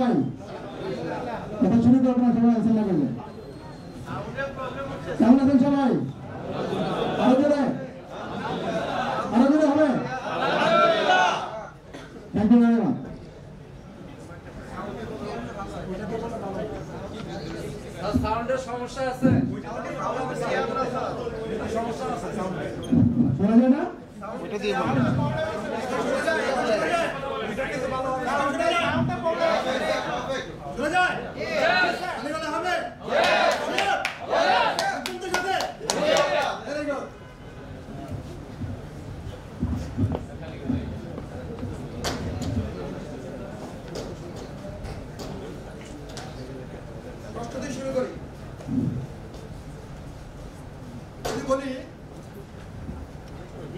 সবাই? কথা শুনে তো আপনারা সবাই আছেন না বললেন? কেমন আছেন সবাই? আরো জোরে হবে? Thank you very much. সাউন্ডের সমস্যা আছে, শোনা যায় না? ওটা দিয়ে শুরু করি। যদি বলি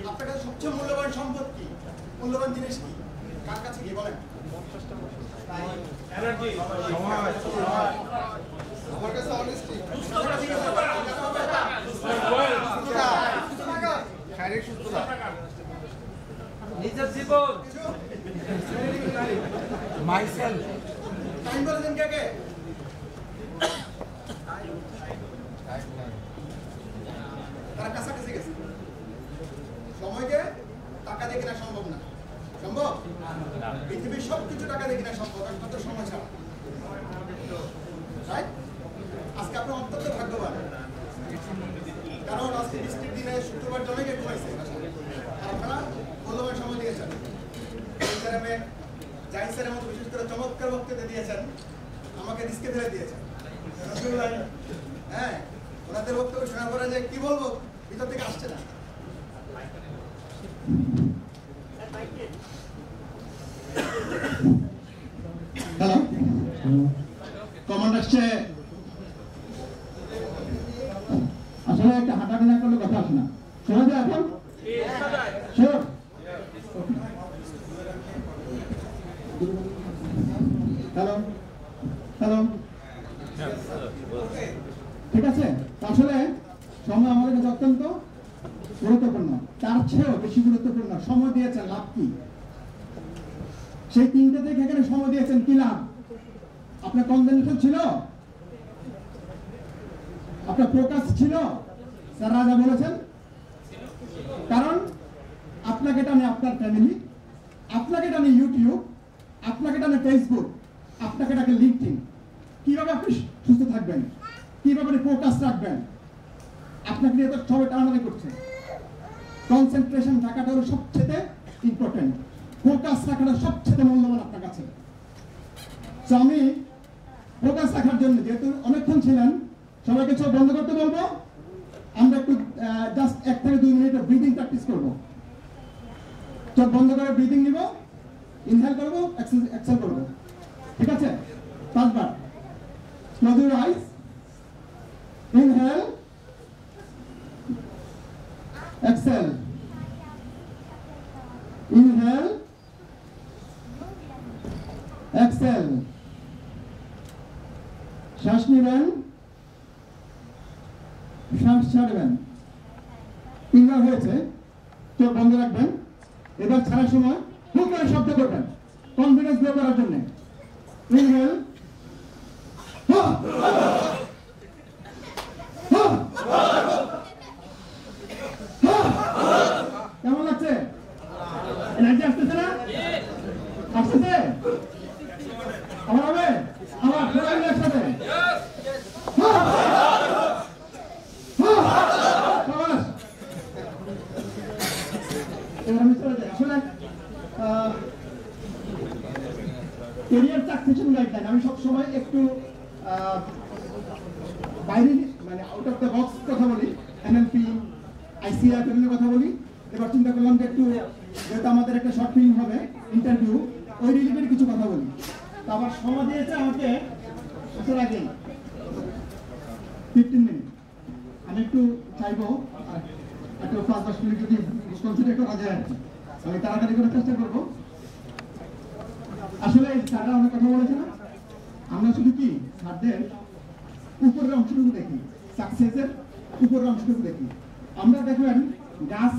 আপনার কাছে সবচেয়ে মূল্যবান সম্পদ কি, মূল্যবান জিনিস কি, কার কাছে কি বলেন? আমার কাছে অনেস্টি, শারীরিক সুস্থতা, নিজের জীবন, মাইসেলফ। টাইম বলেছেন কে কে? তারা কাছাকাছি গেছে। সময়কে টাকা দিয়ে কেনা সম্ভব না। সম্ভব? পৃথিবীর সবকিছু টাকা দিয়ে কেনা সম্ভব, একমাত্র সময় ছাড়া। আজকে আপনি অত্যন্ত ভাগ্যবান, কারণ আজকে বৃষ্টির দিনে শুক্রবার জমিকে ঘুমাইছে আর আপনারা মূল্যবান সময় দিয়েছেন। জাহির মতো বিশেষ করে চমৎকার বক্তব্য দিয়েছেন, আমাকে রিস্কে ফেলে দিয়েছেন। হ্যাঁ, ওনাদের বক্তব্য শোনার পরে যে কি বলবো ভিতর থেকে আসছে না। হ্যালো, কমান্ড আসছে। আসলে একটা হাঁটাহাঁটি না করলে কথা আসে না। শোনা যায় এখন? শিওর? হ্যালো হ্যালো, ঠিক আছে। আসলে সময় আমাদের কাছে অত্যন্ত গুরুত্বপূর্ণ, তার চেয়েও বেশি গুরুত্বপূর্ণ সময় দিয়েছেন লাভ কি? সেই তিনটে থেকে এখানে সময় দিয়েছেন কি লাভ? আপনার কনসেন্ট্রেশন ছিল, আপনার ফোকাস ছিল, স্যার রাজা বলেছেন। কারণ আপনাকে টানে আপনার ফ্যামিলি, আপনাকে টানে ইউটিউব, আপনাকে টানে ফেসবুক, আপনাকে টানে লিঙ্কডইন। কিভাবে আপনি সুস্থ থাকবেন, কিভাবে আপনি ফোকাস রাখবেন, আপনাকে নিয়ে তো সবাই টানাটানি করছে। কনসেন্ট্রেশন থাকাটা হলো সবচেয়ে ইম্পর্টেন্ট, ফোকাস রাখাটা সবচেয়ে মূল্যবান আপনার কাছে। তো আমি ফোকাস রাখার জন্য, যেহেতু অনেকক্ষণ ছিলেন, সবাইকে চোখ বন্ধ করতে বলবো। আমরা একটু জাস্ট 1 থেকে 2 মিনিট ব্রিদিং প্র্যাকটিস করবো। চোখ বন্ধ করে ব্রিদিং নিব, ইনহেল করবো, এক্সেল করবো। ঠিক আছে? 5 বার। Close your eyes, inhale, exhale, inhale, exhale. শ্বাস নেবেন, শ্বাস ছাড়বেন। 3 বার হয়েছে, চোখ বন্ধ রাখবেন। এবার ছাড়ার সময় খুব করে শব্দ করবেন, কনফিডেন্স গ্রো করার জন্য। ইনহেল, কেমন লাগছে? এনার্জি আসতেছে না? আসতেছে? আমার হবে? আমার সবাই মিলে একসাথে। ক্যারিয়ার সাকসেশন গাইডলাইন আমি সবসময় একটু বাইরে, মানে আউট অফ দ্য বক্স কথা বলি। এনএলপি, আইসিআর এগুলোর কথা বলি। এবার চিন্তা করলাম যে একটু, যেহেতু আমাদের একটা শর্ট ফিল্ম হবে, ইন্টারভিউ, ওই রিলেটেড কিছু কথা বলি। তো আমার সময় দিয়েছে আমাকে আসার আগে 15 মিনিট। আমি একটু চাইবো একটু 5-10 মিনিট যদি কনসিডার করা যায় আর কি, আমি তাড়াতাড়ি করার চেষ্টা করবো। আসলে স্যাররা অনেক কথা বলেছে না, আমরা শুধু কি স্যারদের উপরের অংশটুকু দেখি, সাকসেসের উপরের অংশটুকু দেখি। আমরা দেখবেন গাছ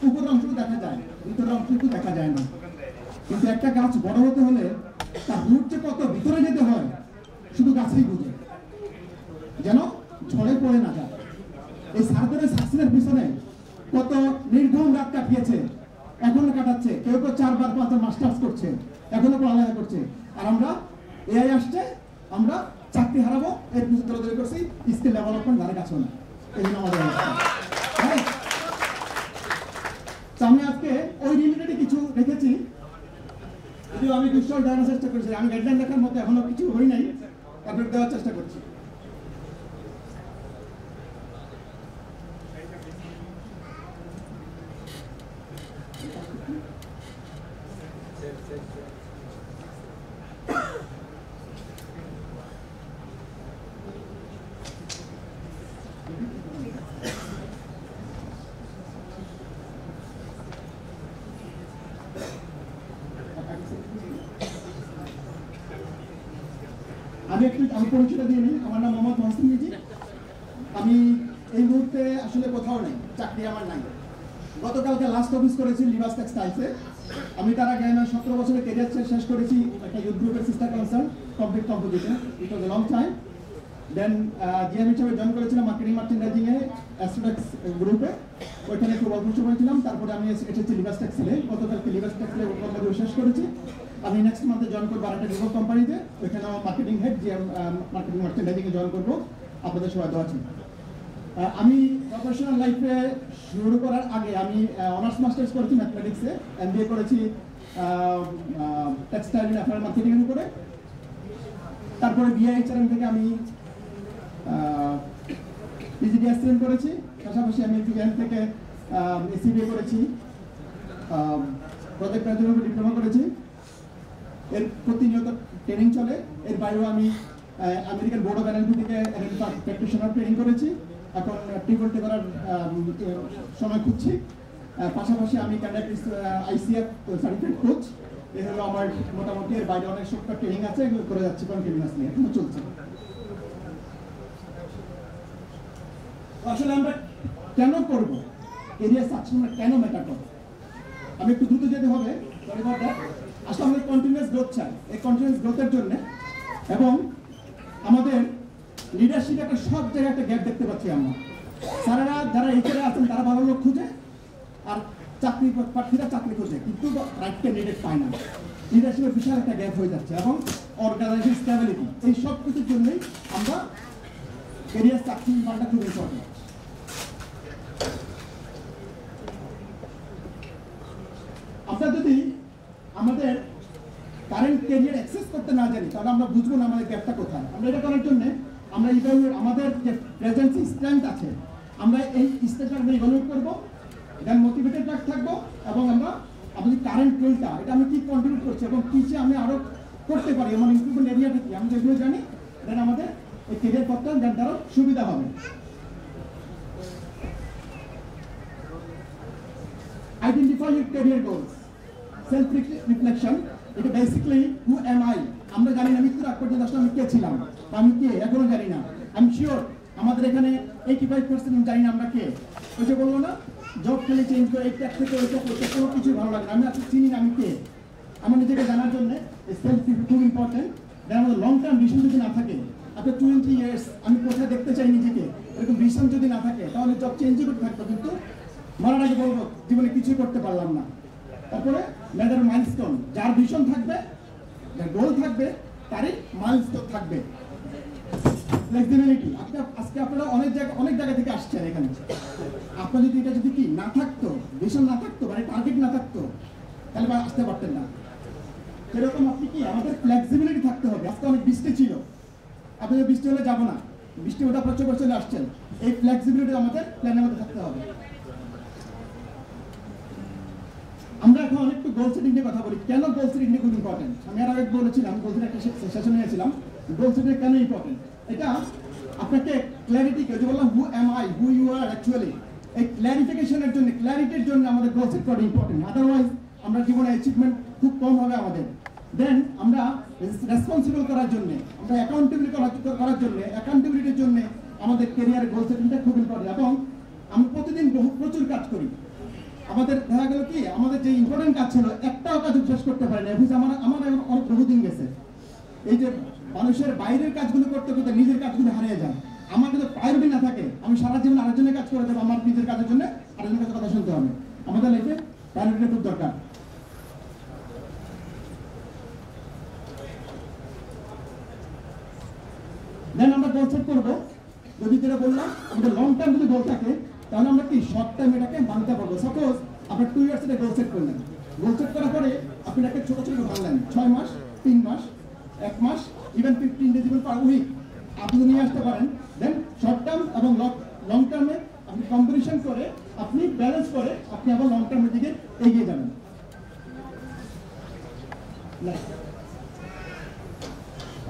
উপরের অংশটুকু দেখা যায়, ভিতরের অংশটুকু দেখা যায় না। কিন্তু একটা গাছ বড় হতে হলে তার রুট যে কত ভিতরে যেতে হয় শুধু গাছেই বুঝে, যেন ঝড়ে পড়ে না যায়। এই স্যারদের সাকসেসের পিছনে কত নির্ঘুম রাত কাটিয়েছে, এখনো কাটাচ্ছে, কেউ কেউ 4বার 5বার মাস্টার্স করছে, এখনো পড়ালেখা করছে। আর আমরা এআই আসছে, আমরা চাকরি হারাবো, এর পিছনে দৌড়াদৌড়ি করছি, স্কিল ডেভেলপমেন্ট ধারে কাছে না। এই জন্য আমাদের হ্যাঁ, আমি আজকে ওই রিলেটেড কিছু রেখেছি, যদিও আমি দুঃসল দেওয়ার চেষ্টা করছি, আমি গাইডলাইন দেখার মতো এখনো কিছু হই নাই, তারপরে দেওয়ার চেষ্টা করছি। আমি পরিচয়টা দিয়ে নিই, আমার নাম মোহাম্মদ মহসিন মিজি। আমি এই মুহূর্তে আসলে কোথাও নেই, চাকরি আমার নাই। গতকালকে লাস্ট অফিস করেছি লিভাস টেক্সটাইলসে। আমি তার আগে 17 বছরের ক্যারিয়ার শেষ করেছি একটা ইউথ গ্রুপের sister concern complete composition. It was a long time. Then GM হিসেবে জয়েন করেছিলাম মার্কেটিং মার্চেন্ডাইজিং এ অ্যাস্ট্রোডেক্স গ্রুপে, ওইখানে খুব অল্প সময় ছিলাম। তারপরে আমি এসেছি লিভাস টেক্সটাইলে, গতকালকে লিভাস টেক্সটাইলে কর্মজীবন শেষ করেছি। আমি নেক্সট মান্থে জয়েন করবো আরেকটা রিভোল কোম্পানিতে, ওইখানে আমার marketing head GM marketing merchandising এ জয়েন করবো। আপনাদের সবাই দোয়া আছে। আমি প্রফেশনাল লাইফে শুরু করার আগে আমি অনার্স মাস্টার্স করেছি ম্যাথমেটিক্সে, এমবিএ করেছি টেক্সটাইল এন্ড অ্যাপারেল মার্কেটিং এর উপরে। তারপরে বিআইএইচআরএম থেকে আমি পিজিডিএসএম করেছি, পাশাপাশি আমি বিজ্ঞান থেকে এসিবিএ করেছি, প্রজেক্ট ম্যানেজমেন্ট ডিপ্লোমা করেছি। এর প্রতিনিয়ত ট্রেনিং চলে। এর বাইরেও আমি আমেরিকান বোর্ড অফ এনএলপি থেকে প্র্যাকটিশনার ট্রেনিং করেছি, এখন টিভোল্টে করার সময় খুঁজছি। পাশাপাশি আমি আইসিএফ সার্টিফিকেট কোচ। এ হলো আমার মোটামুটি। এর বাইরে অনেক সরকার ট্রেনিং আছে, এগুলো করে যাচ্ছি কন্টিনিউয়াসলি, এখনো চলছে। আসলে আমরা কেন করব কেরিয়ার সাকসেস, কেন ম্যাটার করবো, আমি একটু দ্রুত যেতে হবে। আসলে আমাদের কন্টিনিউয়াস গ্রোথ চাই। এই কন্টিনিউয়াস গ্রোথের জন্য এবং আমাদের লিডারশিপ একটা সব জায়গায় একটা গ্যাপ দেখতে পাচ্ছি আমরা। স্যারেরা যারা এইখানে আছেন তারা ভালো লোক খুঁজে, আর চাকরি প্রার্থীরা চাকরি খুঁজে, কিন্তু রাইট ক্যান্ডিডেট পায় না। লিডারশিপের বিশাল একটা গ্যাপ হয়ে যাচ্ছে এবং অর্গানাইজেশন স্টেবিলিটি, এই সব কিছুর জন্যই আমরা ক্যারিয়ার সাকসেস পাওয়াটা খুব ইম্পর্টেন্ট। আমরা যদি আমাদের কারেন্ট ক্যারিয়ার অ্যাক্সেস করতে না জানি, তাহলে আমরা বুঝবো না আমাদের গ্যাপটা কোথায়। আমরা এটা করার জন্য আমরা ইভ্যালুয়েট, আমাদের যে প্রেজেন্স স্ট্রেংথ আছে, আমরা এই স্ট্রেংথটা আমরা ইভ্যালুয়েট করবো, দেন মোটিভেটেড থাকবো এবং আমরা আমাদের কারেন্ট রোলটা, এটা আমি কি কন্ট্রিবিউট করছি এবং কিছু আমি আরো করতে পারি, আমার ইমপ্রুভমেন্ট এরিয়াটা কি, আমি যেগুলো জানি, দেন আমাদের এই ক্যারিয়ার পথটা দ্বারা সুবিধা হবে। Identify your career goals, self reflection. এটা বেসিক্যালি হু এম আই। আমরা জানি না মৃত্যুর আগ পর্যন্ত আসলে আমি কে ছিলাম, আমি কে এখনো জানি না। আমি শিওর আমাদের এখানে 85% জানি না আমরা কে। ওই যে বললো না, জব খালি চেঞ্জ করে একটা থেকে ওইটা করতে কোনো কিছু ভালো লাগে না। আমি আজকে চিনি না আমি কে। আমার নিজেকে জানার জন্য সেলফ খুব ইম্পর্টেন্ট। দেন আমাদের লং টার্ম ভিশন যদি না থাকে, আপনার 20 ইয়ার্স আমি কোথায় দেখতে চাই নিজেকে, এরকম ভিশন যদি না থাকে, তাহলে জব চেঞ্জই করতে থাকতো, কিন্তু মরার আগে বলবো জীবনে কিছুই করতে পারলাম না। তারপরে মেজর মাইলস্টোন, যার ভিশন থাকবে, যার গোল থাকবে, তারই মাইলস্টোন থাকবে। ফ্লেক্সিবিলিটি, আজকে আপনারা অনেক জায়গা থেকে আসছেন এখানে। আপনার যদি এটা যদি কি না থাকতো, ভিশন না থাকতো, মানে টার্গেট না থাকতো, তাহলে আসতে পারতেন না। সেরকম আপনি কি, আমাদের ফ্লেক্সিবিলিটি থাকতে হবে। আজকে অনেক বৃষ্টি ছিল, আপনি বৃষ্টি হলে যাবো না, বৃষ্টি ওটা প্রচুর করে চলে আসছেন। এই ফ্লেক্সিবিলিটি আমাদের প্ল্যানের মধ্যে থাকতে হবে। আমরা এখন একটু গোল সেটিং নিয়ে কথা বলি। কেন গোল সেটিং খুব ইম্পর্টেন্ট? আমি আর আগে বলেছিলাম, গোল সেটিং একটা সেশন নিয়েছিলাম, গোল সেটিং কেন ইম্পর্টেন্ট। এটা আপনাকে ক্ল্যারিটি, যে বললাম who am I, who you are actually, এই ক্ল্যারিফিকেশনের জন্য, ক্ল্যারিটির জন্য আমাদের গোল সেট করা ইম্পর্টেন্ট। আদারওয়াইজ আমরা জীবনে অ্যাচিভমেন্ট খুব কম হবে আমাদের। দেন আমরা রেসপন্সিবল করার জন্য, আমরা অ্যাকাউন্টেবিলিটি করার জন্য, অ্যাকাউন্টেবিলিটির জন্য আমাদের ক্যারিয়ার গোল সেটিংটা খুব ইম্পর্টেন্ট। এবং আমি প্রতিদিন প্রচুর কাজ করি। আমাদের দেখা গেল কি, আমাদের যে ইম্পর্টেন্ট কাজ ছিল, একটাও কাজ শেষ করতে পারি না। আমার অনেক বহুদিন গেছে এই যে মানুষের বাইরের কাজগুলো করতে করতে নিজের কাজগুলো হারিয়ে যায়। আমার যদি প্রায়োরিটি না থাকে, আমি সারা জীবন আরেকজনের কাজ করে দেবো, আমার নিজের কাজের জন্য আরেকজনের কাছে কথা শুনতে হবে। আমাদের লাইফে প্রায়োরিটি খুব দরকার। দেন আমরা গোল সেট করবো। যদি যেটা বললাম আমাদের লং টার্ম যদি গোল থাকে, তাহলে আমরা কি শর্ট টার্ম এটাকে মানতে পারবো। সাপোজ আপনার 2 ইয়ার্স এর গোল সেট করলেন, গোল সেট করার পরে আপনি এটাকে ছোট ছোট ভাঙলেন, 6 মাস, 3 মাস, 1 মাস, even 15 days, even per week আপনি নিয়ে আসতে পারেন। দেন শর্ট টার্ম এবং লং টার্মে আপনি কম্বিনেশন করে, আপনি ব্যালেন্স করে আপনি আবার লং টার্মের দিকে এগিয়ে যাবেন।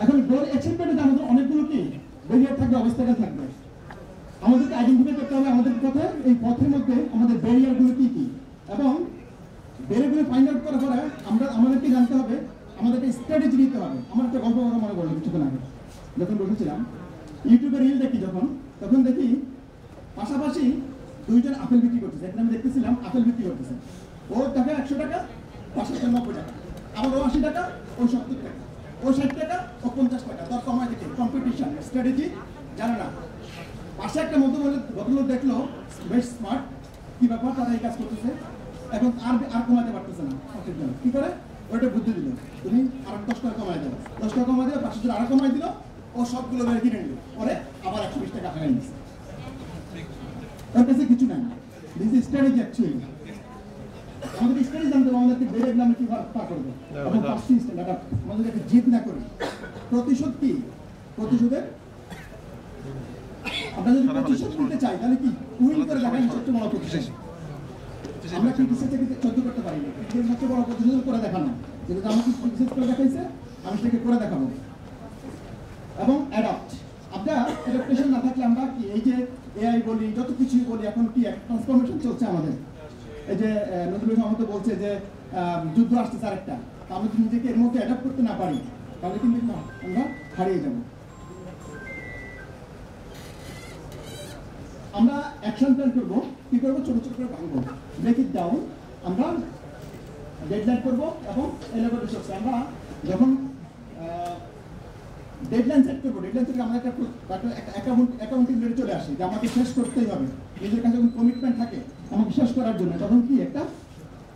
এখন গোল অ্যাচিভমেন্টে আমাদের অনেকগুলো কি ব্যারিয়ার থাকবে, অবস্থাটা থাকবে। আমাদেরকে আইডেন্টিফাই করতে হবে আমাদের পথে, এই পথের মধ্যে আমাদের ব্যারিয়ারগুলো কি কি, এবং ব্যারিয়ারগুলো ফাইন্ড আউট করার পরে আমাদেরকে জানতে হবে, আমাদেরকে স্ট্র্যাটেজি নিতে হবে। আমার একটা গল্প কথা মনে পড়লো কিছুক্ষণ আগে, যখন বসেছিলাম ইউটিউবে রিল দেখি, তখন দেখি পাশাপাশি দুইজন আপেল বিক্রি করতেছে। এখানে আমি দেখতেছিলাম আপেল বিক্রি করতেছে, ও টাকা 100 টাকা, পাশে 90 টাকা, আবার ও 80 টাকা, ও 70 টাকা, ও 60 টাকা, ও 50 টাকা। দর কমায় দেখে কম্পিটিশন স্ট্র্যাটেজি জানে না। পাশে একটা ভদ্রলোক দেখলো বেশ স্মার্ট, কি ব্যাপার তারা এই কাজ করতেছে, এখন আর কমাতে পারতেছে না, কি করে ওটা বুদ্ধি দিল, তুমি আর 10 টাকা কমাই দাও, 10 টাকা কমাই দিল, পাশে আর কমাই দিল, ও সবগুলো বেড়ে কিনে নিল, পরে আবার 120 টাকা হারাই নিচ্ছে। ওর কাছে কিছু নাই। This is strategy actually. আমাদের স্ট্র্যাটেজি জানতে হবে, আমাদেরকে বেড়ে গেলে আমরা কিভাবে পা করবো, এবং পার্সিস্টেন্ট, এটা আমাদের একটা জিদ না করি। প্রতিশোধ কি, প্রতিশোধের আমরা যদি প্রতিশোধ নিতে চাই তাহলে কি উইন করে দেখাই সবচেয়ে বড় প্রতিশোধ। আমরা ক্রিটিসাইজ থেকে সহ্য করতে পারি না, কিন্তু সবচেয়ে বড় প্রতিশোধ করে দেখানো, যেটা আমাকে ক্রিটিসাইজ করে দেখাইছে আমি সেটাকে করে দেখাবো। এবং অ্যাডাপ্ট, আপনার অ্যাডাপ্টেশন না থাকলে আমরা কি এই যে এআই বলি, যত কিছুই বলি, এখন কি এক ট্রান্সফরমেশন চলছে আমাদের। এই যে নজরুল ইসলাম তো বলছে যে যুদ্ধ আসতেছে আরেকটা, আমরা যদি নিজেকে এর মধ্যে অ্যাডাপ্ট করতে না পারি তাহলে কিন্তু আমরা হারিয়ে যাব। আমরা অ্যাকশন প্ল্যান করবো, কি করবো, ছোট ছোট করে ভাঙবো, ব্রেক ইট ডাউন। আমরা ডেডলাইন করবো এবং এলাবোরেট করছি। আমরা যখন ডেডলাইন সেট করবো, ডেডলাইন থেকে আমাদের একটা অ্যাকাউন্টিবিলিটি চলে আসে যে আমাকে শেষ করতেই হবে। নিজের কাছে যখন কমিটমেন্ট থাকে আমাকে শেষ করার জন্য, তখন কি একটা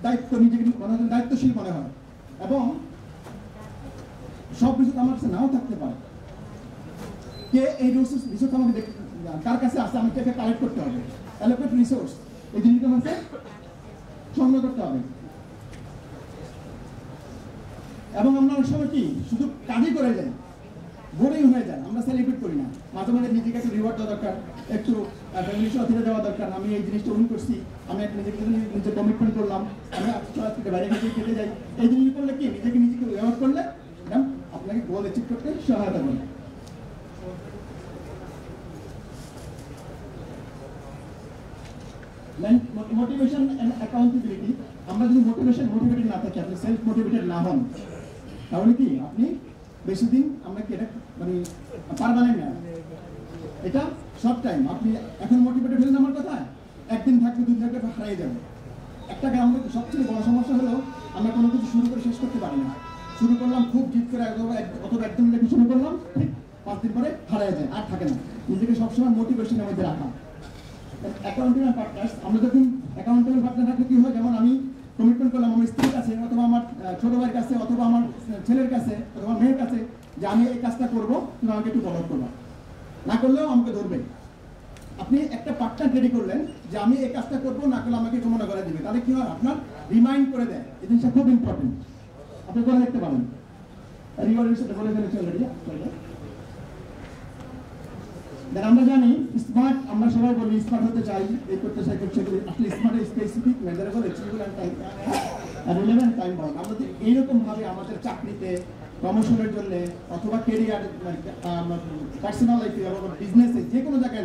দায়িত্ব, নিজেকে মনে হয় দায়িত্বশীল মনে হয়। এবং সব কিছু আমার কাছে নাও থাকতে পারে, কে এই রিসোর্স আমাকে কার কাছে আসে, আমি তাকে কালেক্ট করতে হবে। অ্যালোকেট রিসোর্স, এই জিনিসটা আমাকে সংগ্রহ করতে হবে। এবং আমরা অনেক সময় কি শুধু কাজই করে যাই, বোরিং হয়ে যায়, আমরা সেলিব্রেট করি না। মাঝে মাঝে নিজেকে একটু রিওয়ার্ড দেওয়া দরকার, একটু ফ্যামিলির সাথে দেওয়া দরকার। আমি এই জিনিসটা উইন করছি, আমি একটা নিজে কমিটমেন্ট করলাম, আমি থেকে বাইরে গিয়ে খেতে যাই। এই জিনিস করলে কি নিজেকে রিওয়ার্ড করলে আপনাকে গোল অ্যাচিভ করতে সহায়তা করে। মোটিভেশন এন্ড অ্যাকাউন্টেবিলিটি, আমরা যদি মোটিভেটেড না থাকি, আপনি সেলফ মোটিভেটেড না হন, তাহলে কি আপনি বেশি দিন আমরা কি এটা মানে পারমানেন্ট না, এটা শর্ট টাইম। আপনি এখন মোটিভেটেড হলেন আমার কথা, একদিন থাকবে, দুদিন থাকবে, হারিয়ে যাবে। একটা আমাদের সবচেয়ে বড় সমস্যা হলো আমরা কোনো কিছু শুরু করে শেষ করতে পারি না। শুরু করলাম খুব জিদ করে, অথবা একদম লেগে শুরু করলাম, ঠিক 5 দিন পরে হারিয়ে যায়, আর থাকে না। নিজেকে সবসময় মোটিভেশনের মধ্যে রাখা। অ্যাকাউন্টেবল পার্টনার্স, আমরা যখন অ্যাকাউন্টেবল পার্টনার থাকলে কি হয়, যেমন আমি কমিটমেন্ট করলাম আমার স্ত্রীর কাছে, অথবা আমার ছোট ভাইয়ের কাছে, অথবা আমার ছেলের কাছে, অথবা মেয়ের কাছে, যে আমি এই কাজটা করবো, তুমি আমাকে একটু ফলো করবা, না করলেও আমাকে ধরবে। আপনি একটা পার্টনার রেডি করলেন যে আমি এই কাজটা করবো, না করলে আমাকে একটু মনে করে দিবে, তাহলে কি হয়, আপনার রিমাইন্ড করে দেয়। এই জিনিসটা খুব ইম্পর্টেন্ট, আপনি করে দেখতে পারেন। রিওয়ার্ডের সাথে বলে ফেলেছি অলরেডি। আমরা জানি স্মার্ট, আমরা সবাই বলি স্মার্ট হতে চাই, এই করতে চাই, করতে চাই। আসলে স্মার্টের specific measurable achievable and relevant time bound. আমরা এইরকম ভাবে আমাদের চাকরিতে, প্রমোশনের জন্য, অথবা ক্যারিয়ার, পার্সোনাল লাইফে, অথবা বিজনেসে, যে কোনো জায়গায়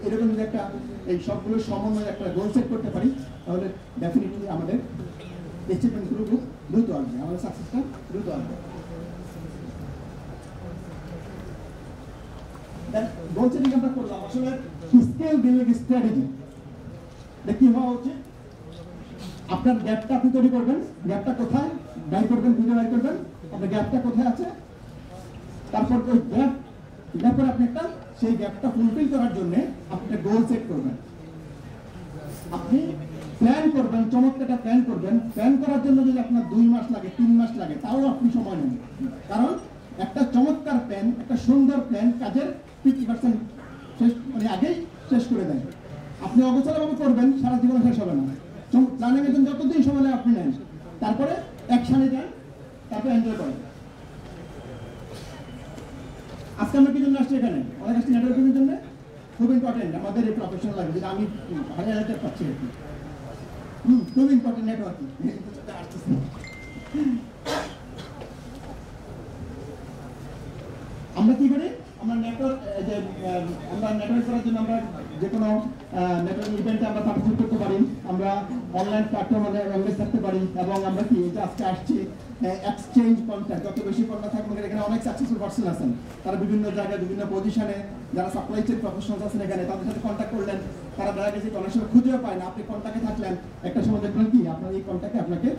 এরকম যদি একটা এই সবগুলোর সমন্বয়ে একটা গোল সেট করতে পারি, তাহলে ডেফিনেটলি আমাদের অ্যাচিভমেন্টগুলো খুব দ্রুত আসবে, আমাদের সাকসেসটা দ্রুত আসবে। গোল সেটিং আমরা করলাম, আসলে স্কেল বিল্ডিং স্ট্র্যাটেজি কি হওয়া উচিত। আপনার গ্যাপটা আপনি তৈরি করবেন, গ্যাপটা কোথায় বাইর করবেন, খুঁজে বাইর করবেন আপনার গ্যাপটা কোথায় আছে। তারপর ওই গ্যাপের আপনি একটা সেই গ্যাপটা ফুলফিল করার জন্য আপনি একটা গোল সেট করবেন। আপনি প্ল্যান করবেন, চমৎকারটা প্ল্যান করবেন। প্ল্যান করার জন্য যদি আপনার 2 মাস লাগে, 3 মাস লাগে, তাও আপনি সময় নেন। কারণ একটা চমৎকার প্ল্যান, একটা সুন্দর প্ল্যান কাজের 50% শেষ, মানে আগেই শেষ করে দেয়। আপনি অগোছালোভাবে করবেন, সারা জীবন শেষ হবে না। প্ল্যানিং এর জন্য যতদিন সময় নেয় আপনি নেন, তারপরে অ্যাকশনে যান, তারপরে এনজয় করেন। আজকে আমরা কি জন্য আসছি এখানে? অনেক আসছি নেটওয়ার্কিংয়ের জন্য। খুব ইম্পর্টেন্ট আমাদের এই প্রফেশনাল লাইফে, যেটা আমি হাইলাইট পাচ্ছি আর কি। খুব ইম্পর্টেন্ট নেটওয়ার্কিং। আমরা কি করি? আমরা নেটওয়ার্ক করার জন্য আমরা যে কোনো নেটওয়ার্ক ইভেন্টে আমরা পার্টিসিপেট করতে পারি, আমরা অনলাইন প্ল্যাটফর্মে এঙ্গেজ থাকতে পারি, এবং আমরা কি যে আজকে আসছি এক্সচেঞ্জ কন্ট্যাক্ট, যত বেশি কন্ট্যাক্ট থাকবে এখানে অনেক সাকসেসফুল পার্সন আছেন, তারা বিভিন্ন জায়গায় বিভিন্ন পজিশনে, যারা সাপ্লাই চেইন প্রফেশনাল আছেন এখানে, তাদের সাথে কন্ট্যাক্ট করলেন, তারা দেখা গেছে অনেক সময় খুঁজেও পায় না, আপনি কন্ট্যাক্টে থাকলেন, একটা সময় দেখবেন কি আপনার এই কন্ট্যাক্টে আপনাকে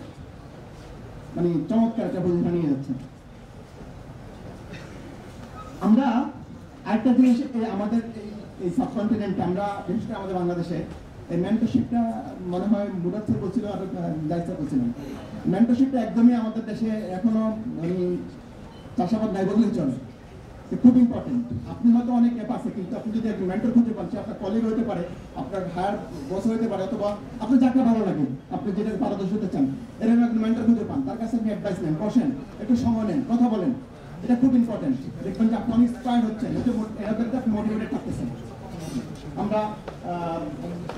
মানে চমৎকার একটা পজিশন নিয়ে যাচ্ছে। আমরা আরেকটা জিনিস আমাদের এই সাবকন্টিনেন্টে, আমরা বিশেষ করে আমাদের বাংলাদেশে এই মেন্টরশিপটা মনে হয় মুরাদ বলছিল আর জায়সা বলছিলেন, মেন্টরশিপটা একদমই আমাদের দেশে এখনো মানে চাষাবাদ নাই বললেই চলে। খুব ইম্পর্টেন্ট। আপনি হয়তো অনেক অ্যাপ আছে, কিন্তু আপনি যদি একজন মেন্টর খুঁজে পান, সে আপনার কলিগ হতে পারে, আপনার হায়ার বস হতে পারে, অথবা আপনার যাকে ভালো লাগে, আপনি যেটা পারদর্শী হতে চান, এরকম একজন মেন্টর খুঁজে পান, তার কাছে আপনি অ্যাডভাইস নেন, বসেন, একটু সময় নেন, কথা বলেন। এটা খুব ইম্পর্টেন্ট। দেখবেন যে আপনি অনেক ইন্সপায়ার হচ্ছেন, এটাতে আপনি মোটিভেটেড থাকতেছেন। আমরা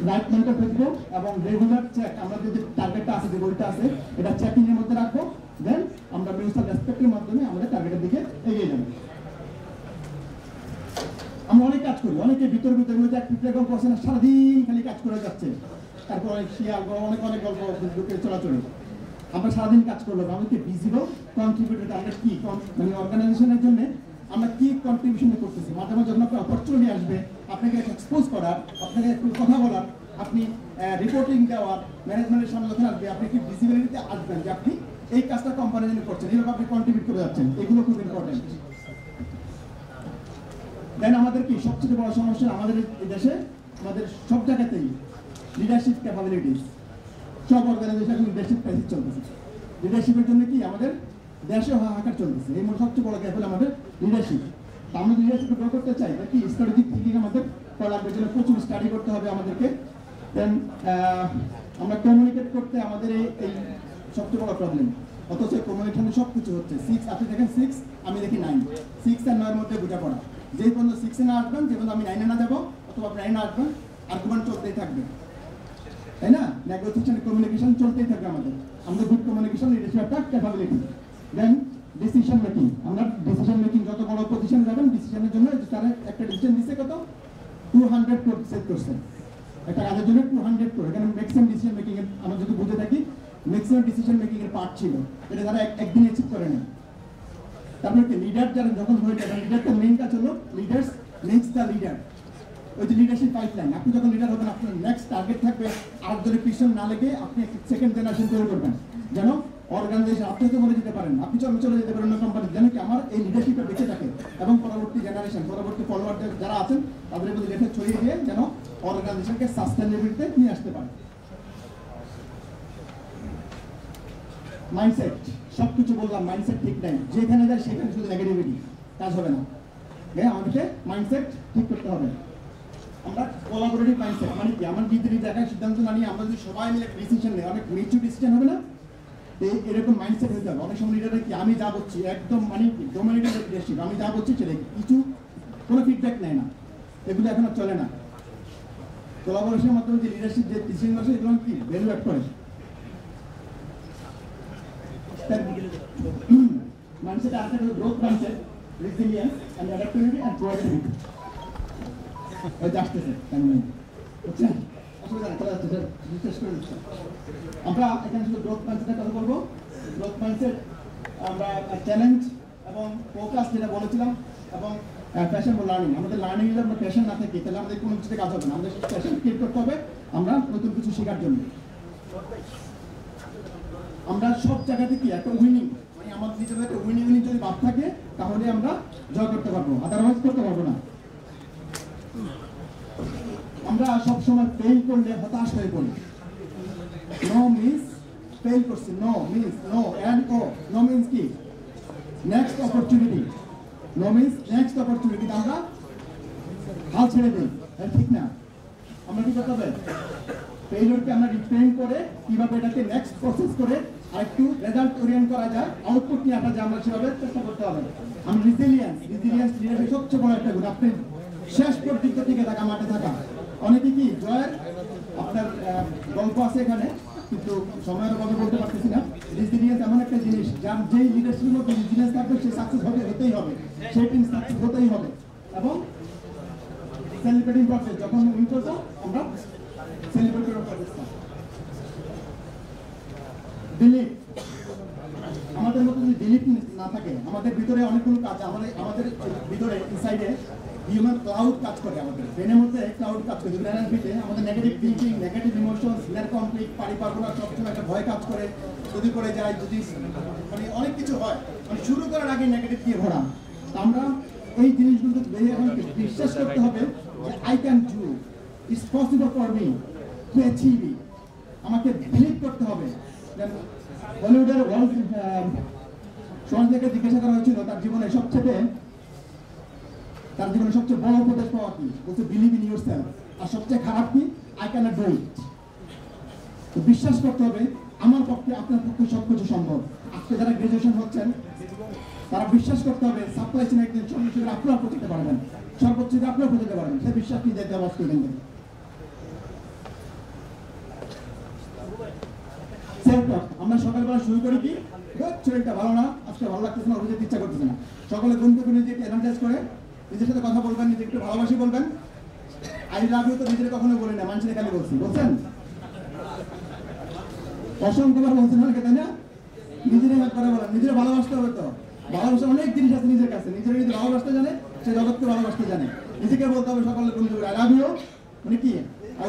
রাইট মেন্টর খুঁজবো এবং রেগুলার চেক, আমরা যে টার্গেটটা আছে, যে গোলটা আছে, এটা চেকিং এর মধ্যে রাখবো। দেন আমরা মিউচুয়াল রেসপেক্টের মাধ্যমে আমাদের টার্গেটের দিকে এগিয়ে যাবো। আমরা অনেক কাজ করি, অনেকে ভিতর গল্প আছে না, সারাদিন খালি কাজ করে যাচ্ছে, তারপর অনেক শিয়াল অনেক গল্প ঢুকে চলাচল। আমরা সারাদিন কাজ করলাম, আমাদেরকে ভিজিবল কন্ট্রিবিউটর, আমরা কি মানে অর্গানাইজেশনের জন্য আমরা কি কন্ট্রিবিউশন করতেছি। মাঝে মাঝে যখন আপনার অপরচুনিটি আসবে আপনাকে এক্সপোজ করার, আপনাকে একটু কথা বলার, আপনি রিপোর্টিং দেওয়ার, ম্যানেজমেন্টের সামনে যখন আসবে, আপনি কি ভিজিবিলিটিতে আসবেন যে আপনি এই কাজটা কোম্পানির জন্য করছেন, এইভাবে আপনি কন্ট্রিবিউট করে যাচ্ছেন। এগুলো খুব ইম্পর্টেন্ট। দেন আমাদের কি সবচেয়ে বড় সমস্যা আমাদের এই দেশে, আমাদের সব জায়গাতেই লিডারশিপ ক্যাপাবিলিটিস, সব অর্গানাইজেশন লিডারশিপ ক্রাইসিস চলতেছে। লিডারশিপের জন্য কি আমাদের দেশে হাহাকার চলতেছে। এই সবচেয়ে বড় গ্যাপ হলো আমাদের লিডারশিপ। আমরা লিডারশিপ গ্রো করতে চাই, কি স্ট্র্যাটেজিক থিঙ্কিং আমাদের করা লাগবে, জন্য প্রচুর স্টাডি করতে হবে আমাদেরকে। দেন আমরা কমিউনিকেট করতে আমাদের এই সবচেয়ে বড় প্রবলেম। অথচ কমিউনিকেশনে সব কিছু হচ্ছে 6, আপনি দেখেন 6, আমি দেখি 9, 6 আর 9 এর মধ্যে বোঝাপড়া। যেই পর্যন্ত 6 এ না আসবেন, যে পর্যন্ত আমি 9 এ না যাবো, অথবা 9 এ আসবেন, আর্গুমেন্ট চলতেই থাকবে, তাই না? নেগোসিয়েশন, কমিউনিকেশন চলতেই থাকবে আমাদের। আমাদের গুড কমিউনিকেশন, লিডারশিপ একটা ক্যাপাবিলিটি। দেন ডিসিশন মেকিং, আমরা ডিসিশন মেকিং যত বড় পজিশনে যাবেন, ডিসিশনের জন্য তারা একটা ডিসিশন দিচ্ছে কত 200 কোড সেট করছে একটা কাজের জন্য 200 কোড। এখানে ম্যাক্সিমাম ডিসিশন মেকিং এর আমরা যদি বুঝে থাকি, ম্যাক্সিমাম ডিসিশন মেকিং এর পার্ট ছিল, এটা তারা একদিন অ্যাচিভ করে না। তারপরে কি লিডার যারা যখন হয়ে যাবেন, লিডারটা মেইন কাজ হলো লিডার্স মেক্স দ্য লিডার। ওই যে লিডারশিপ পাইপলাইন, আপনি যখন লিডার হবেন, আপনার নেক্সট টার্গেট থাকবে আরেকজনের পিছন না লেগে আপনি সেকেন্ড জেনারেশন তৈরি করবেন, যেন অর্গানাইজেশন আপনি তো বলে যেতে পারেন, আপনি চলে যেতে পারেন অন্য কোম্পানি, যেন কি আমার এই লিডারশিপটা বেঁচে থাকে, এবং পরবর্তী জেনারেশন, পরবর্তী ফলোয়ার যারা আছেন তাদের মধ্যে লেখা ছড়িয়ে দিয়ে যেন অর্গানাইজেশনকে সাস্টেনেবিলিটিতে নিয়ে আসতে পারে। মাইন্ডসেট, সবকিছু বললাম, মাইন্ডসেট ঠিক নাই, যেখানে যায় সেখানে শুধু নেগেটিভিটি, কাজ হবে না। আমাদেরকে মাইন্ডসেট ঠিক করতে হবে। আমরা কোলাবোরেটিভ মাইন্ডসেট, মানে কি আমার ভিতরে জায়গায় সিদ্ধান্ত না নিয়ে আমরা যদি সবাই মিলে ডিসিশন নেই, অনেক মেচুর ডিসিশন হবে না, এরকম মাইন্ডসেট হতে হবে। অনেক সময় লিডারে কি আমি যা বলছি একদম মানে ডোমিনেটেড লিডারশিপ, আমি যা বলছি সেটাই, কিছু কোনো ফিডব্যাক নেয় না, এগুলো এখন আর চলে না। কোলাবোরেশনের মাধ্যমে যে লিডারশিপ, যে ডিসিশন আসে, এগুলো কি ভ্যালু অ্যাড করে। মাইন্ডসেট আছে growth mindset, resilience and adaptability and proactivity. ওই আসতেছে বুঝছেন, অসুবিধা নেই, চলে যাচ্ছে, শেষ করে দিচ্ছি। আমরা এখানে শুধু গ্রোথ মাইন্ডসেটের কথা বলবো। গ্রোথ মাইন্ডসেট আমরা চ্যালেঞ্জ এবং ফোকাস যেটা বলেছিলাম, এবং প্যাশন ও লার্নিং। আমাদের লার্নিং এর আমরা প্যাশন না থাকে তাহলে আমাদের কোনো কিছুতে কাজ হবে না। আমাদের প্যাশন ক্রিয়েট করতে হবে আমরা নতুন কিছু শেখার জন্য। আমরা সব জায়গা থেকে একটা উইনিং, মানে আমাদের নিজেদের একটা উইনিং যদি ভাব থাকে তাহলে আমরা জয় করতে পারবো, আদারওয়াইজ করতে পারবো না। আমরা সবসময় ফেল করলে হতাশ হয়ে পড়ি। নো মিন্স ফেল করছি, নো মিন্স নো অ্যান্ড ও, নো মিন্স কি next opportunity, no means next opportunity আমরা হাল ছেড়ে দিই, ঠিক না? আমরা কি করতে হবে? ফেইলিউরকে আমরা রিফ্রেম করে কিভাবে এটাকে নেক্সট প্রসেস করে আরেকটু রেজাল্ট ওরিয়েন্ট করা যায়, আউটপুট নিয়ে আসা যায়, আমরা সেভাবে চেষ্টা করতে হবে। আমি রিজিলিয়েন্স লিডারের সবচেয়ে বড় একটা গুণ, আপনি শেষ পর্যন্ত টিকে থাকা, মাঠে থাকা। অনেকে কি জয়ের আপনার গল্প আছে এখানে, কিন্তু সময়ের কথা বলতে পারতেছি না। রেজিলিয়েন্স এমন একটা জিনিস, যার যেই লিডারশিপের মধ্যে রেজিলিয়েন্স থাকবে সে সাকসেস হতেই হবে, সেই টিম সাকসেস হতেই হবে। এবং সেলিব্রেটিং প্রসেস, যখন উইন করবো আমরা সেলিব্রেট করার প্রচেষ্টা। ডিলিট, আমাদের মধ্যে যদি ডিলিট না থাকে, আমাদের ভিতরে অনেকগুলো কাজ, আমাদের ভিতরে ইনসাইডে হিউম্যান ক্লাউড কাজ করে, আমাদের ব্রেনের মধ্যে ক্লাউড কাজ করে। এনএলপিতে আমাদের negative thinking, negative emotions, inner conflict, পারিপার্শ্বিক সবসময় একটা ভয় কাজ করে, যদি করে যায়, যদি মানে অনেক কিছু হয়, মানে শুরু করার আগে নেগেটিভ দিয়ে ভরা। আমরা এই জিনিসগুলো বেরিয়ে বিশ্বাস করতে হবে যে I can do, it's possible for me to achieve it. আমাকে বিলিভ করতে হবে। বলিউডের সোহান থেকে জিজ্ঞাসা করা হয়েছিল তার জীবনে সবচেয়ে বড় উপদেশ পাওয়া কি, বলছে বিলিভ ইন ইউরসেলফ। আর সবচেয়ে খারাপ কি, I can not do it. তো বিশ্বাস করতে হবে আমার পক্ষে, আপনার পক্ষে সবকিছু সম্ভব। আজকে যারা গ্রাজুয়েশন হচ্ছেন তারা বিশ্বাস করতে হবে সাপ্লাই চেন একদিন সর্বোচ্চ আপনারা পৌঁছতে পারবেন, সর্বোচ্চ আপনারা পৌঁছতে পারবেন, সেই বিশ্বাস নিয়ে যেতে হবে স্টুডেন্টদের। আমরা সকালবেলা শুরু করি কি, শরীরটা ভালো না, আজকে ভালো লাগতেছে না, যেতে ইচ্ছা করতেছে না। সকলে বন্ধু করে নিজেকে এনার্জাইজ করে নিজের সাথে কথা বলবেন, নিজেকে একটু ভালোবাসি বলবেন। আই লাভ ইউ তো নিজের কখনো বলি না, মানুষের খালি বলছি, বলছেন অসংখ্যবার বলছেন অনেকে, তাই না? নিজেরই করে বলেন, নিজের ভালোবাসতে হবে। তো ভালোবাসা অনেক জিনিস আছে নিজের কাছে, নিজের যদি ভালোবাসতে জানে সে জগৎকে ভালোবাসতে জানে। নিজেকে বলতে হবে সকলে বন্ধু আই লাভ ইউ, মানে কি I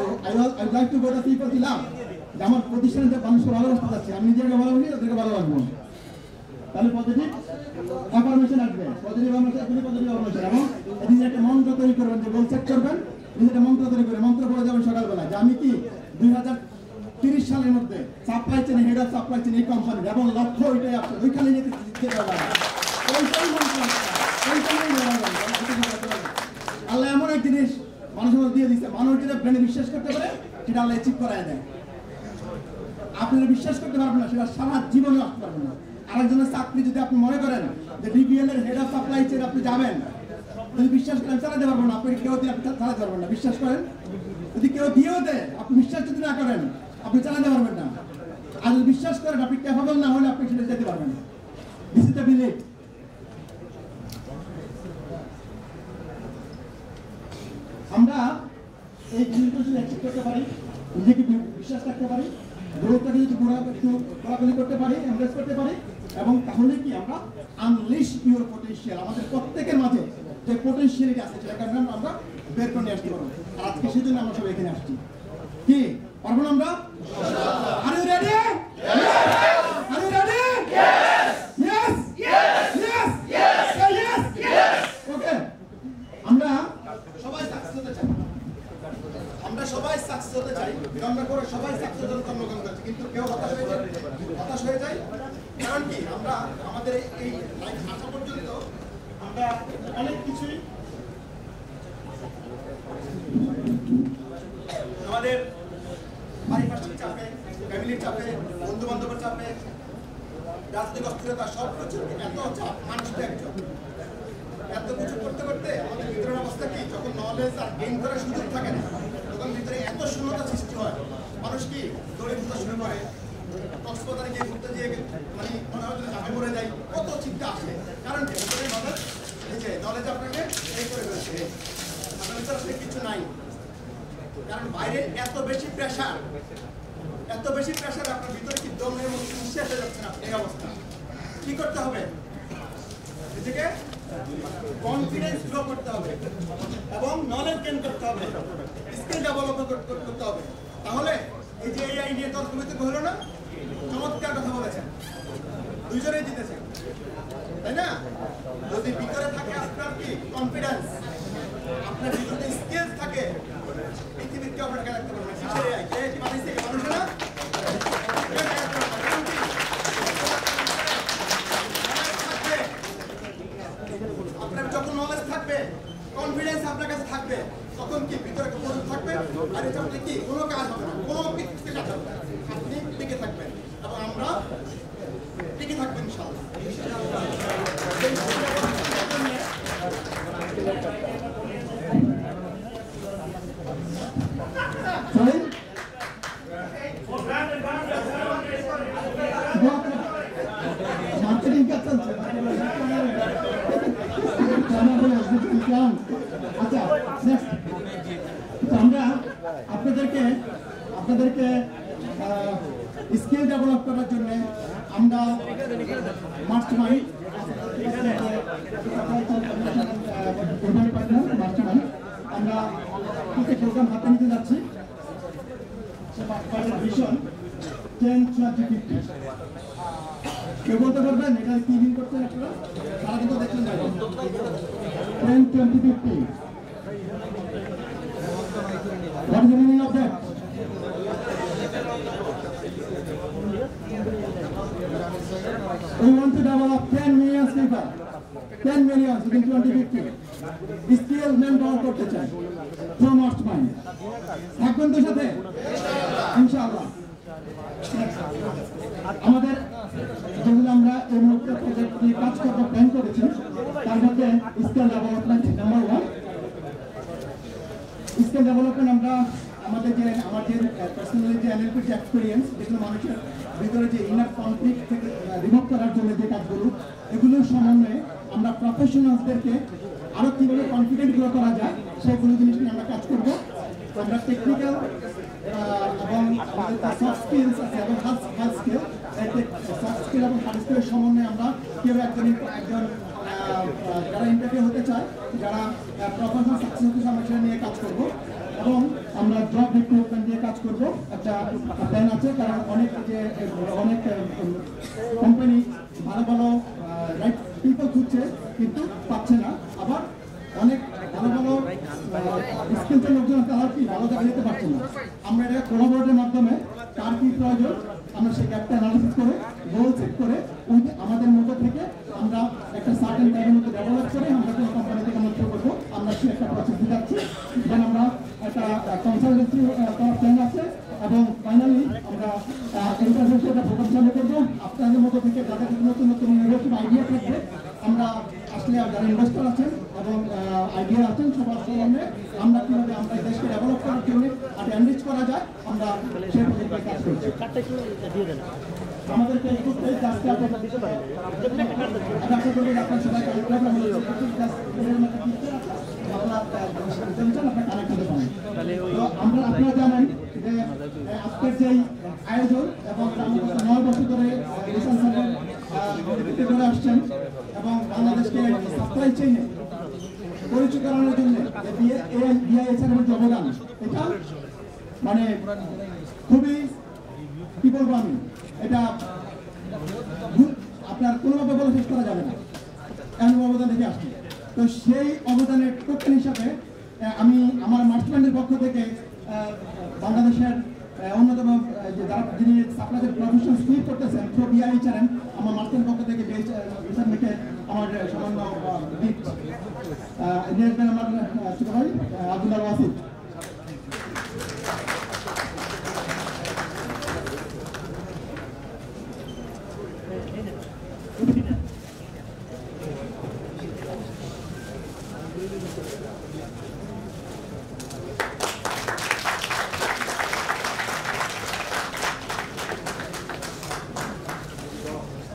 like to go the people to love, যে আমার প্রতিষ্ঠানে যে মানুষকে ভালোবাসতে যাচ্ছে, আমি নিজেকে ভালোবাসি, ওদেরকে ভালোবাসবো। তাহলে পজিটিভ অ্যাফার্মেশন আসবে, পজিটিভ অ্যাফার্মেশন। এবং নিজের একটা মন্ত্র তৈরি করবেন, যে গোল সেট করবেন, নিজের মন্ত্র তৈরি করে মন্ত্র পড়ে যাবেন সকালবেলা, যে আমি কি 2030 সালের মধ্যে supply chain head of supply chain এই কোম্পানির, এবং লক্ষ্য ওইটাই আপনার, ওইখানে যেতে আল্লাহ এমন এক জিনিস মানুষের মধ্যে দিয়ে দিচ্ছে, মানুষ যেটা ব্রেনে বিশ্বাস করতে পারে সেটা আল্লাহ অ্যাচিভ করায় দেয়। আপনারা বিশ্বাস করতে পারবেন না, সেটা সারা জীবনে আসতে পারবেন না। আরেকজনের চাকরি যদি আপনি মনে করেন যে ডিপিএল এর হেড অফ সাপ্লাই চেন আপনি যাবেন, যদি বিশ্বাস করেন চালাতে পারবেন না, আপনাকে কেউ দিয়ে আপনি চালাতে পারবেন না। বিশ্বাস করেন, যদি কেউ দিয়েও দেয়, আপনি বিশ্বাস যদি না করেন আপনি চালাতে পারবেন না। আর যদি বিশ্বাস করেন আপনি ক্যাপাবল না হলে আপনি সেটা যেতে পারবেন না। This is the believe. আমরা এই জিনিসগুলো যদি অ্যাকসেপ্ট করতে পারি, নিজেকে বিশ্বাস রাখতে পারি, গ্রোথটাকে যদি একটু গোলাগুলি করতে পারি, এমব্রেস করতে পারি, এবং তাহলে কি আমরা আনলিশ ইউর পটেনশিয়াল, আমাদের প্রত্যেকের মাঝে যে পটেনশিয়ালিটি আছে সেটাকে আমরা বের করে নিয়ে আসতে পারবো। আর আজকে সেই জন্য আমরা সবাই এখানে আসছি। কি পারবো না আমরা? Are you ready? Are you ready? Yes yes yes yes yes. Okay, আমরা সবাই সাকসেস হতে চাই, আমরা সবাই সাকসেস হতে চাই, আমরা করে সবাই সাকসেস হতে কর্মকাণ্ড করছি, কিন্তু কেউ হতাশ হয়ে যায়। কারণ কি, আমরা আমাদের এই লাইফ আসা পর্যন্ত আমরা অনেক কিছুই আমাদের পারিপার্শ্বিক চাপে, ফ্যামিলির চাপে, বন্ধু বান্ধবের চাপে, রাজনৈতিক অস্থিরতা, সব কিছু এত চাপ, মানুষটা একজন এত কিছু করতে করতে আমাদের ভিতরের অবস্থা কি, যখন নলেজ আর গেইন করার সুযোগ থাকে না, তখন ভিতরে এত শূন্যতা সৃষ্টি হয়। মানুষ কি দৌড়ে ঘুরতে শুরু করে, কক্সবাজারে গিয়ে ঘুরতে গিয়ে মানে মনে হয় চাপে পড়ে যায়, কত চিন্তা আসে। কারণ ভিতরে নলেজ, এই যে নলেজ আপনাকে এই করে ফেলছে, আপনার ভিতরে আসলে কিছু নাই। কারণ বাইরে এত বেশি প্রেশার আপনার ভিতরে কি দম নেই, নিঃশ্বাস হয়ে যাচ্ছে না, এই অবস্থা। কি করতে হবে? নিজেকে কনফিডেন্স গ্রো করতে হবে এবং নলেজ গেইন করতে হবে, স্কিল ডেভেলপ করতে হবে। তাহলে এই যে এই আইডিয়া তর্ক হলো না, চমৎকার কথা বলেছেন, দুইজনেই জিতেছেন, তাই না? যদি ভিতরে থাকে আপনার কি কনফিডেন্স, আপনার ভিতরে স্কিলস থাকে, পৃথিবীর কেউ আপনাকে রাখতে পারবে না। শিশির AI কে কি বানাইছে? মানুষ না? আপনার যখন নলেজ থাকবে, কনফিডেন্স আপনার কাছে থাকবে, তখন কি ভিতরে একটা থাকবে, আর এটা আপনি কি কোনো কাজ হবে না, কোনো কাজ হবে না, আপনি টিকে থাকবেন এবং আমরা টিকে থাকবেন ইনশাআল্লাহ। মার্কেটিং কাজ চলছে। আচ্ছা, আমরা আপনাদেরকে স্কিল ডেভেলপ করার জন্য আমরা মাস্টারমাইন্ড আমরা প্রোগ্রাম হাতে নিতে যাচ্ছি। ভিশন 10-20-50 কেউ বলতে পারবেন এটা কি মিন করছেন আপনারা? তারা কিন্তু দেখছেন 10-20-50 What is the meaning of that? We want to develop 10 million people, 10 million in 2050. Skill manpower করতে চাই from Mastermind. থাকবেন তো সাথে? ইনশাআল্লাহ। আমাদের যেগুলো আমরা এই মুহূর্তে প্রজেক্ট নিয়ে কাজ করতে প্ল্যান করেছি তার মধ্যে skill development number 1। Skill development আমরা আমাদের পার্সোনালি যে এনএলপি যে এক্সপিরিয়েন্স, যেগুলো মানুষের ভিতরে যে ইনার কনফ্লিক্ট থেকে রিমুভ করার জন্য যে কাজগুলো, এগুলোর সমন্বয়ে আমরা প্রফেশনালসদেরকে আরো কিভাবে কনফিডেন্ট গ্রো করা যায় সেগুলো জিনিস নিয়ে আমরা কাজ করবো। আমরা টেকনিক্যাল এবং সফট স্কিলস আছে এবং হার্ড স্কিল, সফট স্কিল এবং হার্ড স্কিলের সমন্বয়ে আমরা কেউ একজন যারা ইন্টারভিউ হতে চায়, যারা প্রফেশনাল সাকসেসফুল সমস্যা নিয়ে কাজ করব এবং আমরা জব রিক্রুটমেন্ট নিয়ে কাজ করব। একটা প্ল্যান আছে, কারণ অনেক কোম্পানি ভালো ভালো রাইট পিপল খুঁজছে কিন্তু পাচ্ছে না, আবার অনেক ভালো ভালো স্কিলসের লোকজন তারা কি ভালো দেখা যেতে পারছে না। আমরা এটা কোলাবোরেটের মাধ্যমে কার কি প্রয়োজন আমরা সেই গ্যাপটা অ্যানালিসিস করে গোল সেট করে আমাদের মধ্যে থেকে আমরা একটা সার্টেন টাইমের মধ্যে ডেভেলপ করে আমরা কোনো কোম্পানি থেকে আমরা শুরু করবো। আমরা সে একটা প্রসেস দিচ্ছি, দেন আমরা একটা কনসালটেন্সি করার প্ল্যান আছে এবং ফাইনালি আমরা ইন্টারভিউ একটা প্রোগ্রাম চালু করবো। আপনাদের মধ্যে থেকে যাদের নতুন নতুন ইনোভেটিভ আইডিয়া থাকবে, আমরা আসলে যারা ইনভেস্টর আছেন এবং আইডিয়া আছেন সবার সামনে আমরা কীভাবে আমরা দেশকে ডেভেলপ করার জন্য আর এনরিচ করা যায় আমরা সেই প্রজেক্টে কাজ করছি। আমাদের ফেসবুক পেজ আজকে আপনারা দিতে পারেন, আশা করি আপনারা সবাই আপনারা জানেন যে আজকের যেই আয়োজন এবং 9 বছর ধরে করে আসছেন এবং বাংলাদেশকে সাপ্লাই চেইনে পরিচয় করানোর জন্য বিআইএসআর এর অবদান, এটা মানে খুবই কি বলবো আমি, এটা আপনার কোনোভাবে বলে শেষ করা যাবে না, এমন অবদান দেখে আসছি। তো সেই অবদানের টোকেন হিসাবে আমি আমার মাস্টারমাইন্ডের পক্ষ থেকে বাংলাদেশের অন্যতম যিনি সাপ্লাইয়ের প্রফেশনাল স্কিল করতেছেন থ্রু বিআইএসআর, আমার মাস্টারের পক্ষ থেকে আমার সামান্য